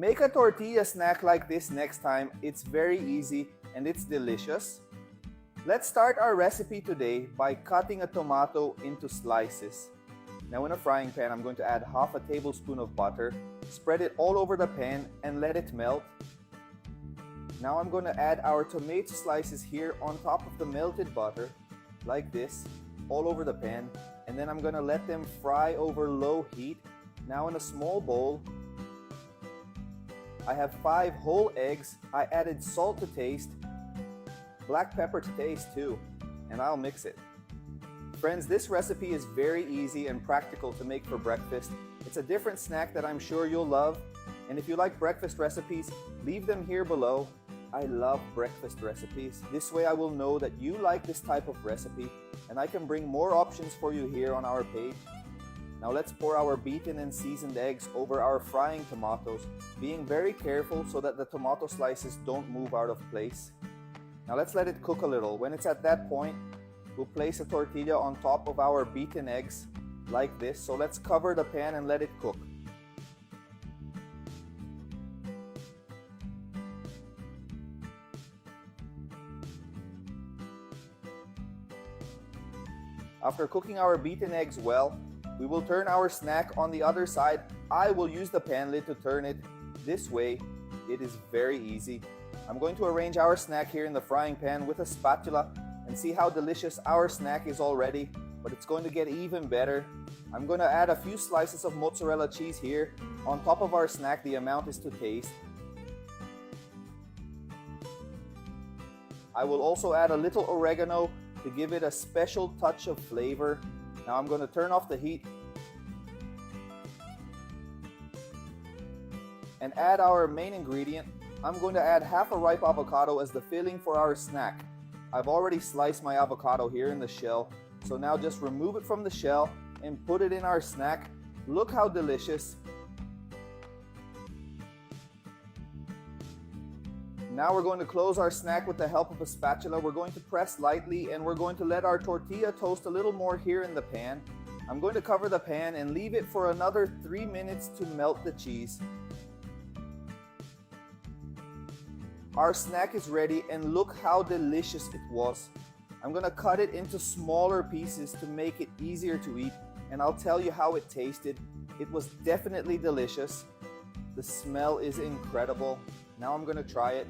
Make a tortilla snack like this next time. It's very easy and it's delicious. Let's start our recipe today by cutting a tomato into slices. Now in a frying pan, I'm going to add half a tablespoon of butter, spread it all over the pan and let it melt. Now I'm going to add our tomato slices here on top of the melted butter, like this, all over the pan, and then I'm going to let them fry over low heat. Now in a small bowl, I have 5 whole eggs. I added salt to taste, black pepper to taste too, and I'll mix it. Friends, this recipe is very easy and practical to make for breakfast. It's a different snack that I'm sure you'll love. And if you like breakfast recipes, leave them here below. I love breakfast recipes. This way I will know that you like this type of recipe and I can bring more options for you here on our page. Now let's pour our beaten and seasoned eggs over our frying tomatoes, being very careful so that the tomato slices don't move out of place. Now let's let it cook a little. When it's at that point, we'll place a tortilla on top of our beaten eggs like this. So let's cover the pan and let it cook. After cooking our beaten eggs well, we will turn our snack on the other side. I will use the pan lid to turn it this way. It is very easy. I'm going to arrange our snack here in the frying pan with a spatula and see how delicious our snack is already, but it's going to get even better. I'm going to add a few slices of mozzarella cheese here. On top of our snack, the amount is to taste. I will also add a little oregano to give it a special touch of flavor. Now I'm going to turn off the heat and add our main ingredient. I'm going to add half a ripe avocado as the filling for our snack. I've already sliced my avocado here in the shell, so now just remove it from the shell and put it in our snack. Look how delicious. Now we're going to close our snack with the help of a spatula. We're going to press lightly and we're going to let our tortilla toast a little more here in the pan. I'm going to cover the pan and leave it for another 3 minutes to melt the cheese. Our snack is ready and look how delicious it was. I'm going to cut it into smaller pieces to make it easier to eat, and I'll tell you how it tasted. It was definitely delicious. The smell is incredible. Now I'm going to try it.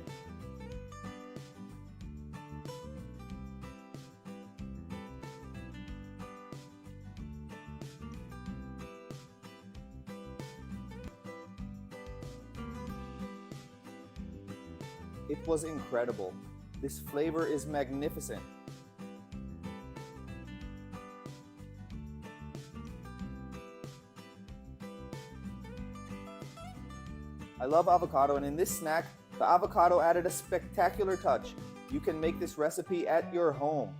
It was incredible. This flavor is magnificent. I love avocado, and in this snack, the avocado added a spectacular touch. You can make this recipe at your home.